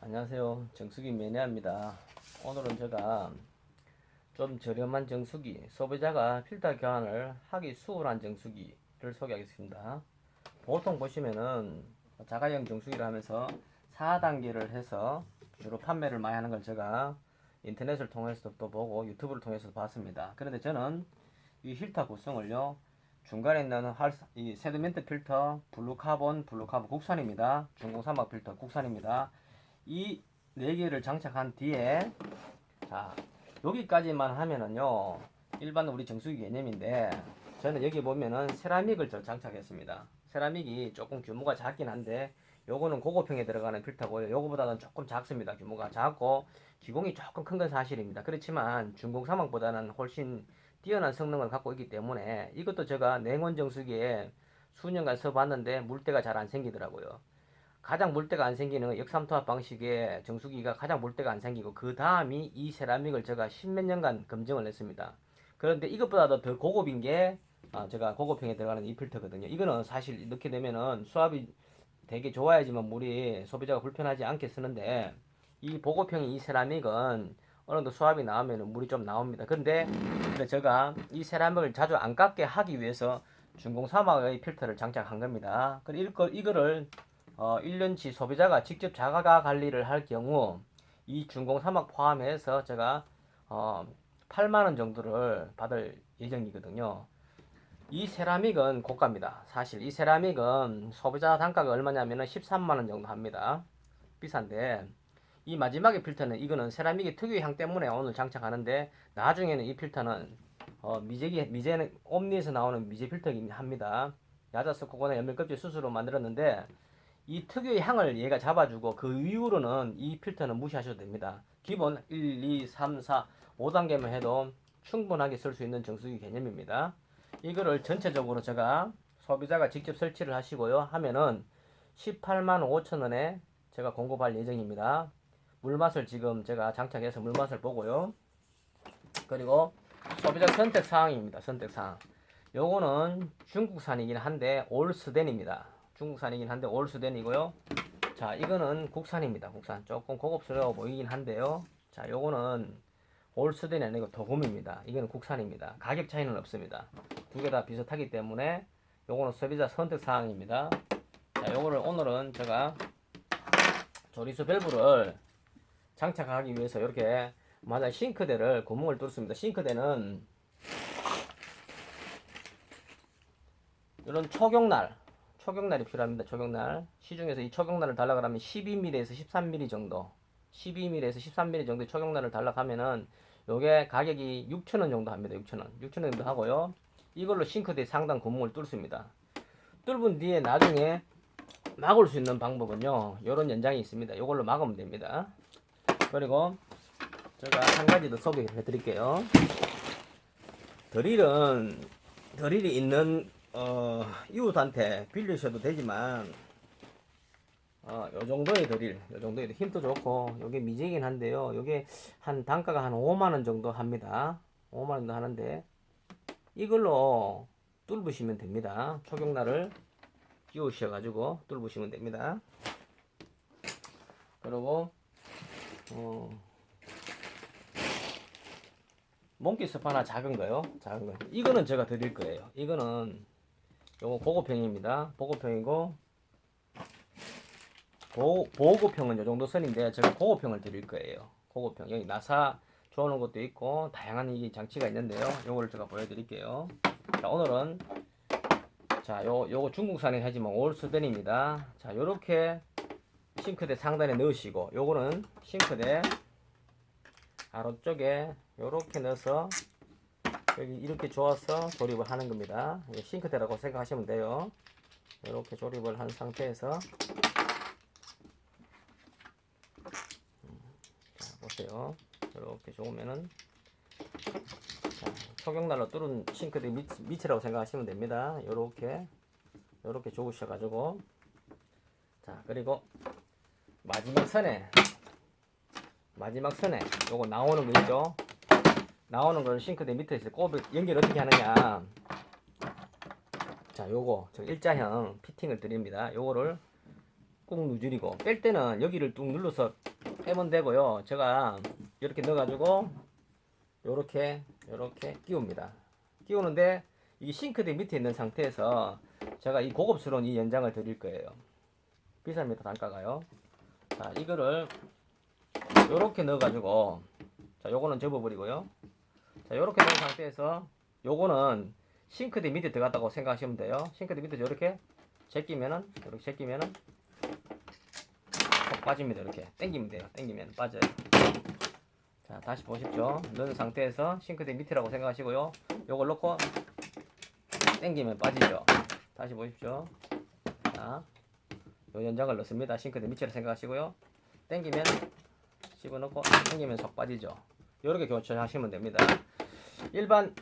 안녕하세요. 정수기 매니아입니다. 오늘은 제가 좀 저렴한 정수기, 소비자가 필터 교환을 하기 수월한 정수기를 소개하겠습니다. 보통 보시면은 자가용 정수기를 하면서 4단계를 해서 주로 판매를 많이 하는 걸 제가 인터넷을 통해서도 보고 유튜브를 통해서도 봤습니다. 그런데 저는 이 필터 구성을요, 중간에 있는 이 세드멘트 필터, 블루카본 국산입니다. 중공사막 필터 국산입니다. 이 4개를 장착한 뒤에, 자, 여기까지만 하면은요, 일반 우리 정수기 개념인데, 저는 여기 보면은 세라믹을 장착했습니다. 세라믹이 조금 규모가 작긴 한데, 요거는 고급형에 들어가는 필터고요. 요거보다는 조금 작습니다. 규모가 작고 기공이 조금 큰 건 사실입니다. 그렇지만 중공 사막보다는 훨씬 뛰어난 성능을 갖고 있기 때문에, 이것도 제가 냉온 정수기에 수년간 써봤는데 물때가 잘 안 생기더라고요. 가장 물때가 안 생기는 역삼투압 방식의 정수기가 가장 물때가 안 생기고, 그 다음이 이 세라믹을 제가 십몇 년간 검증을 했습니다. 그런데 이것보다도 더 고급인 게, 제가 고급형에 들어가는 이 필터거든요. 이거는 사실 넣게 되면은 수압이 되게 좋아야지만 물이 소비자가 불편하지 않게 쓰는데, 이 보급형의 이 세라믹은 어느 정도 수압이 나오면 물이 좀 나옵니다. 근데 제가 이 세라믹을 자주 안 깎게 하기 위해서 중공사막의 필터를 장착한 겁니다. 이거를 1년치 소비자가 직접 자가 관리를 할 경우 이 중공사막 포함해서 제가 8만원 정도를 받을 예정이거든요. 이 세라믹은 고가입니다. 사실 이 세라믹은 소비자 단가가 얼마냐면 13만원 정도 합니다. 비싼데, 이 마지막에 필터는, 이거는 세라믹의 특유의 향 때문에 오늘 장착하는데, 나중에는 이 필터는 미제는 옴니에서 나오는 미제 필터이긴 합니다. 야자수 코코나 연밀껍질 수수로 만들었는데, 이 특유의 향을 얘가 잡아주고, 그 이후로는 이 필터는 무시하셔도 됩니다. 기본 1, 2, 3, 4, 5단계만 해도 충분하게 쓸 수 있는 정수기 개념입니다. 이거를 전체적으로 제가 소비자가 직접 설치를 하시고요 하면은 18만 5천원에 제가 공급할 예정입니다. 물맛을 지금 제가 장착해서 물맛을 보고요. 그리고 소비자 선택 사항입니다. 선택 사항. 요거는 중국산이긴 한데 올스덴입니다. 중국산이긴 한데 올스덴이고요. 자, 이거는 국산입니다. 국산. 조금 고급스러워 보이긴 한데요. 자, 요거는 올스덴이 아니고 도금입니다. 이거는 국산입니다. 가격 차이는 없습니다. 두 개 다 비슷하기 때문에 요거는 소비자 선택 사항입니다. 자, 요거를 오늘은 제가 조리수 밸브를 장착하기 위해서 이렇게, 만약 싱크대를 구멍을 뚫습니다. 싱크대는 이런 초경날이 필요합니다. 초경날. 시중에서 이 초경날을 달라고 하면 12mm에서 13mm 정도, 12mm에서 13mm 정도의 초경날을 달라고 하면은 요게 가격이 6,000원 정도 합니다. 6,000원 정도 하고요. 이걸로 싱크대 상단 구멍을 뚫습니다. 뚫은 뒤에 나중에 막을 수 있는 방법은요, 요런 연장이 있습니다. 요걸로 막으면 됩니다. 그리고 제가 한 가지 더 소개해 드릴게요. 드릴이 있는 이웃한테 빌리셔도 되지만, 요 정도의 힘도 좋고, 요게 미제이긴 한데요. 요게 한 단가가 한 5만원 정도 합니다. 5만원 정도 하는데, 이걸로 뚫으시면 됩니다. 초경날을 끼우셔가지고 뚫으시면 됩니다. 그리고 몽키 스파나 작은 거요. 이거는 제가 드릴 거예요. 이거는 요거 보급형입니다. 보급형이고, 보급형은 요 정도 선인데 제가 고급형을 드릴 거예요. 고급형. 여기 나사 좋아하는 것도 있고 다양한 이 장치가 있는데요. 요거를 제가 보여드릴게요. 자, 오늘은, 자, 요거 중국산이 하지만 올스덴입니다. 자, 요렇게 싱크대 상단에 넣으시고, 요거는 싱크대 아래쪽에 요렇게 넣어서 여기 이렇게 조아서 조립을 하는 겁니다. 싱크대라고 생각하시면 돼요. 이렇게 조립을 한 상태에서, 자, 보세요. 이렇게 좋으면은, 자, 초경날로 뚫은 싱크대 밑이라고 생각하시면 됩니다. 요렇게 좋으셔가지고, 자, 그리고 마지막 선에 요거 나오는 거 있죠? 나오는 걸 싱크대 밑에서 꼽을 연결 어떻게 하느냐. 자, 요거 저 일자형 피팅을 드립니다. 요거를 꾹 누질이고, 뺄 때는 여기를 뚝 눌러서 빼면 되고요. 제가 이렇게 넣어가지고 요렇게 끼웁니다. 끼우는데 이 싱크대 밑에 있는 상태에서 제가 이 고급스러운 이 연장을 드릴 거예요. 비쌉니다, 단가가요. 자, 이거를 요렇게 넣어가지고, 자, 요거는 접어버리고요. 자, 요렇게 된 상태에서 요거는 싱크대 밑에 들어갔다고 생각하시면 돼요. 싱크대 밑에 이렇게 제끼면은 쏙 빠집니다. 이렇게 당기면 돼요. 당기면 빠져요. 자, 다시 보십시오. 넣은 상태에서 싱크대 밑이라고 생각하시고요. 요걸 넣고 당기면 빠지죠. 다시 보십시오. 자, 요 연장을 넣습니다. 싱크대 밑이라고 생각하시고요. 당기면 집어넣고 당기면 쏙 빠지죠. 요렇게 교체하시면 됩니다. 일반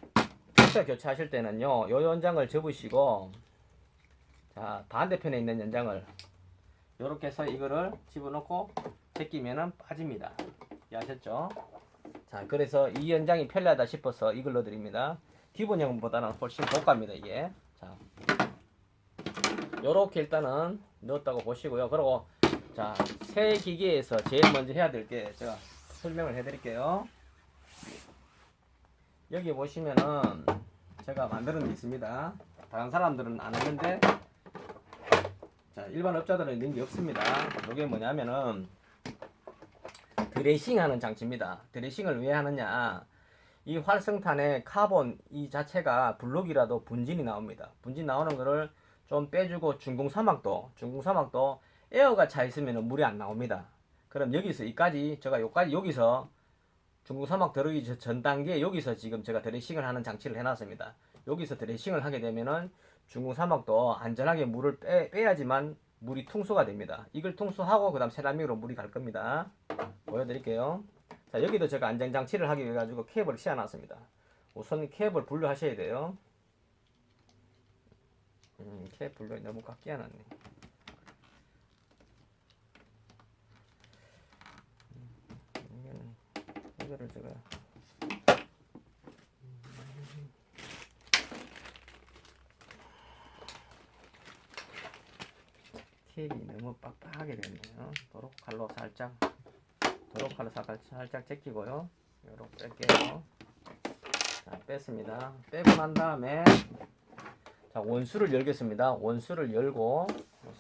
필터 교체하실 때는요, 요 연장을 접으시고, 자, 반대편에 있는 연장을 요렇게 해서 이거를 집어넣고 제끼면은 빠집니다. 아셨죠? 자, 그래서 이 연장이 편리하다 싶어서 이걸 넣어드립니다. 기본형보다는 훨씬 고가입니다, 이게. 자, 요렇게 일단은 넣었다고 보시고요. 그리고, 자, 새 기계에서 제일 먼저 해야 될 게 제가 설명을 해드릴게요. 여기 보시면은 제가 만드는 게 있습니다. 다른 사람들은 안 했는데, 자, 일반 업자들은 있는 게 없습니다. 이게 뭐냐면은 드레싱 하는 장치입니다. 드레싱을 왜 하느냐, 이 활성탄의 카본 이 자체가 블록이라도 분진이 나옵니다. 분진 나오는 거를 좀 빼주고, 중궁사막도 에어가 차 있으면 물이 안 나옵니다. 그럼 여기서 제가 여기서 중궁사막 들어오기 전 단계에 여기서 지금 제가 드레싱을 하는 장치를 해놨습니다. 여기서 드레싱을 하게 되면은 중궁사막도 안전하게 물을 빼야지만 물이 퉁수가 됩니다. 이걸 퉁수하고 그 다음 세라믹으로 물이 갈 겁니다. 보여드릴게요. 자, 여기도 제가 안전장치를 하기 위해 가지고 케이블을 씌워놨습니다. 우선 케이블 분류하셔야 돼요. 케이블 분류 너무 꽉 끼워놨네. 이거를 제가 케이블이 너무 빡빡하게 됐네요. 도로칼로 살짝 제끼고요. 이렇게 뺄게요. 자, 뺐습니다. 빼고 난 다음에, 자, 원수를 열겠습니다. 원수를 열고,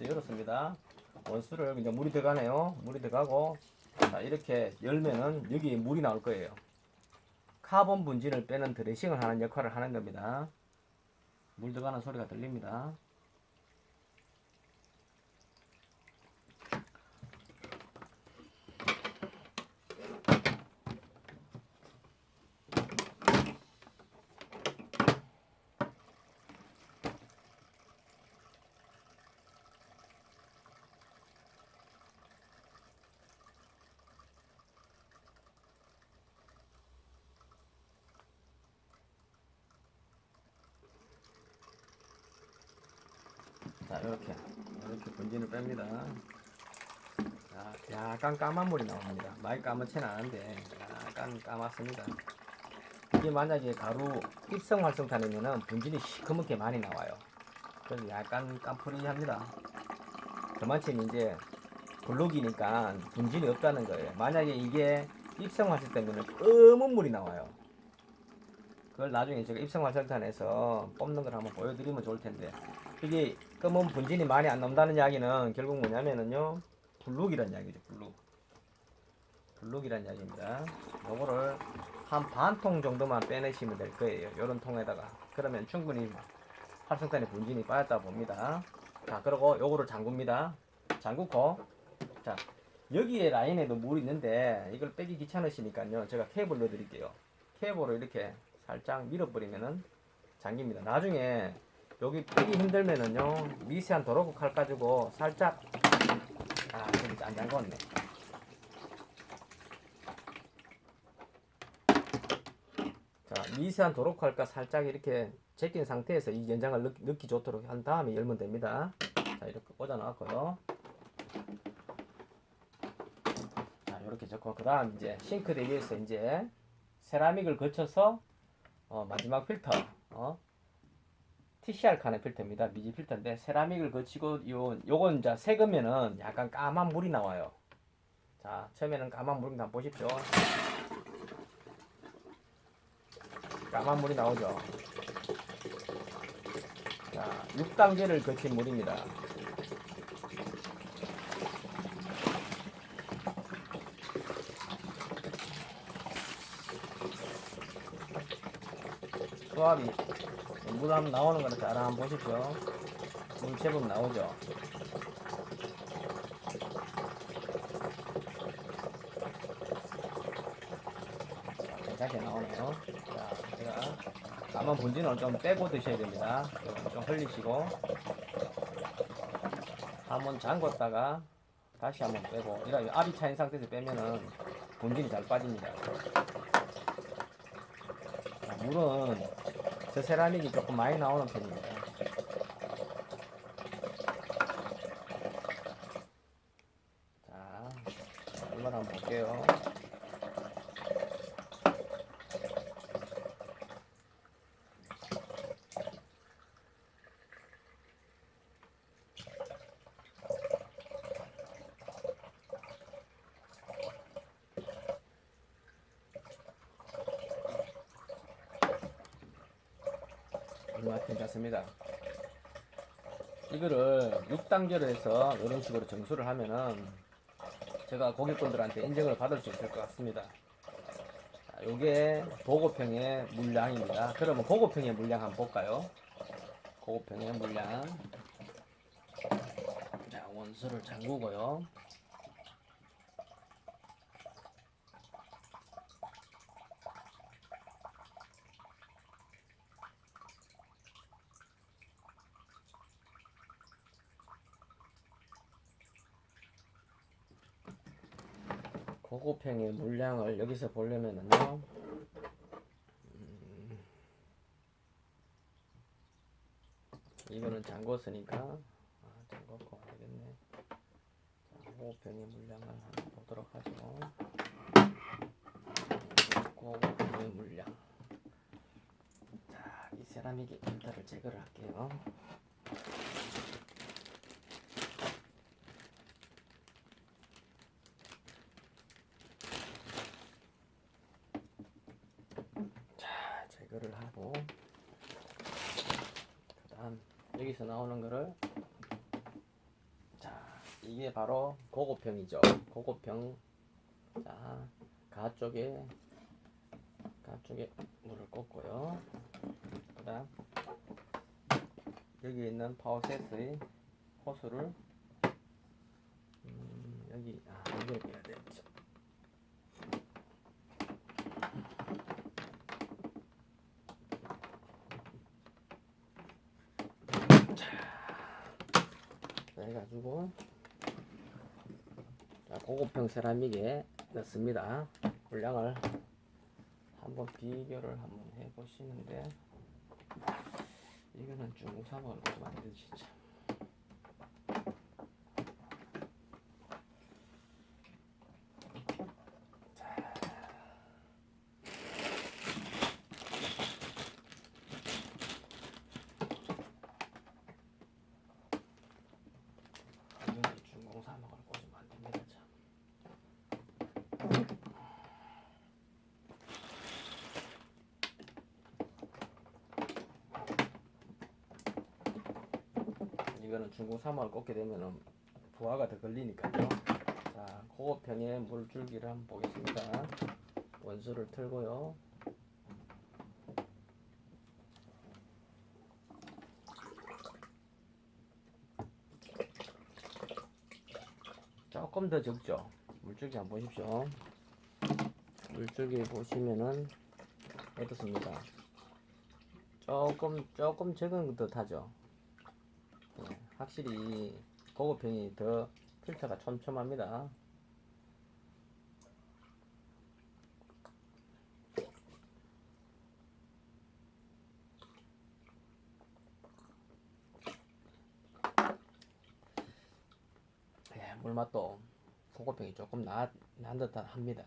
열었습니다. 원수를 이제 물이 들어가네요. 물이 들어가고, 자, 이렇게 열면은 여기 물이 나올 거예요. 카본 분진을 빼는 드레싱을 하는 역할을 하는 겁니다. 물 들어가는 소리가 들립니다. 자, 이렇게 분진을 뺍니다. 자, 약간 까만 물이 나옵니다. 많이 까맣지는 않은데 약간 까맣습니다. 이게 만약에 가루 입성 활성탄이면은 분진이 시커멓게 많이 나와요. 그래서 약간 깜푸리합니다. 그만큼 이제 블록이니까 분진이 없다는 거예요. 만약에 이게 입성 활성탄이면 검은 물이 나와요. 그걸 나중에 제가 입성 활성탄에서 뽑는 걸 한번 보여드리면 좋을 텐데, 이게 검은 분진이 많이 안 나온다는 이야기는 결국 뭐냐면은요, 블록이란 이야기죠. 블록이란 이야기입니다. 요거를 한 반 통 정도만 빼내시면 될 거예요. 요런 통에다가. 그러면 충분히 활성탄의 분진이 빠졌다 봅니다. 자, 그리고 요거를 잠굽니다. 잠그고, 자, 여기에 라인에도 물이 있는데 이걸 빼기 귀찮으시니까요, 제가 케이블 넣어 드릴게요. 케이블을 이렇게 살짝 밀어버리면은 잠깁니다. 나중에 여기 빼기 힘들면은요, 미세한 도로코 칼 가지고 살짝, 여기 안 잠궜네. 자, 미세한 도로코 칼과 살짝 이렇게 제낀 상태에서 이 연장을 넣기 좋도록 한 다음에 열면 됩니다. 자, 이렇게 꽂아 놨고요. 자, 이렇게 적고, 그 다음 이제 싱크대 위에서 이제 세라믹을 거쳐서 마지막 필터, TCR 칸의 필터입니다. 미지 필터인데 세라믹을 거치고 요건 이제 색으면은 약간 까만 물이 나와요. 자, 처음에는 까만 물이 한번 보십시오. 까만 물이 나오죠. 자, 6단계를 거친 물입니다. 수압이 물 한번 나오는 거를 잘 한번 보십시오. 물 제법 나오죠. 괜찮게 나오네요. 자, 제가 까만 분진을 좀 빼고 드셔야 됩니다. 좀 흘리시고 한번 잠궜다가 다시 한번 빼고 이렇게 압이 차인 상태에서 빼면은 분진이 잘 빠집니다. 자, 물은 저 세라믹이 조금 많이 나오는 편입니다. 자, 이걸 한번 볼게요. 얼마 괜찮습니다. 이거를 6단계로 해서 이런 식으로 정수를 하면은 제가 고객분들한테 인정을 받을 수 있을 것 같습니다. 자, 요게 고급형의 물량입니다. 그러면 고급형의 물량 한번 볼까요? 고급형의 물량. 자, 원수를 잠그고요. 고급형의 물량을 여기서 보려면은요. 이거는 잠궜으니까 잠궜고 알겠네. 자, 고급형의 물량을 한번 보도록 하죠. 고급형의 물량. 자, 이 세라믹의 필터를 제거를 할게요. 자, 제거를 하고 그다음 여기서 나오는 거를 자, 이게 바로 고급형이죠. 고급형. 자, 가쪽에 물을 꽂고요. 그다음 여기 있는 파워셋의 호스를 여기 연결해야 되죠. 자, 해가지고 자, 고급형 세라믹에 넣습니다. 물량을 한번 비교를 한번 해보시는데 이거는 중국 사먹을 거 좀 안 되지 진짜. 이거는 중국 사먹을 거 좀 안 됩니다 참. 이거는 중국 사막을 꽂게 되면은 부하가 더 걸리니까요. 자, 고급형의 물줄기를 한번 보겠습니다. 원수를 틀고요. 조금 더 적죠. 물줄기 한번 보십시오. 물줄기 보시면은 어떻습니까? 조금 적은 듯하죠. 네, 확실히 고급형이 더 필터가 촘촘합니다. 네, 물맛도 고급형이 조금 난 듯 합니다.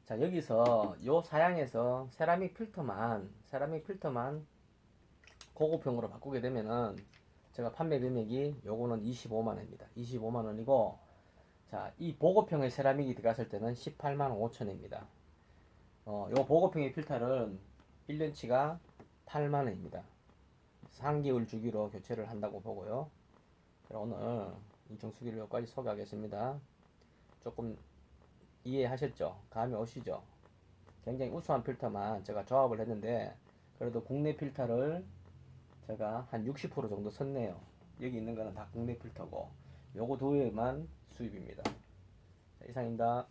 자, 여기서 요 사양에서 세라믹 필터만 고급형으로 바꾸게 되면은 제가 판매 금액이 요거는 25만 원입니다. 25만 원이고, 자, 이 보급형의 세라믹이 들어갔을 때는 18만 5천 원입니다. 요 보급형의 필터는 1년치가 8만 원입니다. 3개월 주기로 교체를 한다고 보고요. 오늘 이 정수기를 여기까지 소개하겠습니다. 조금 이해하셨죠? 감이 오시죠? 굉장히 우수한 필터만 제가 조합을 했는데, 그래도 국내 필터를 제가 한 60% 정도 썼네요. 여기 있는 거는 다 국내 필터고, 요거 두 개만 수입입니다. 자, 이상입니다.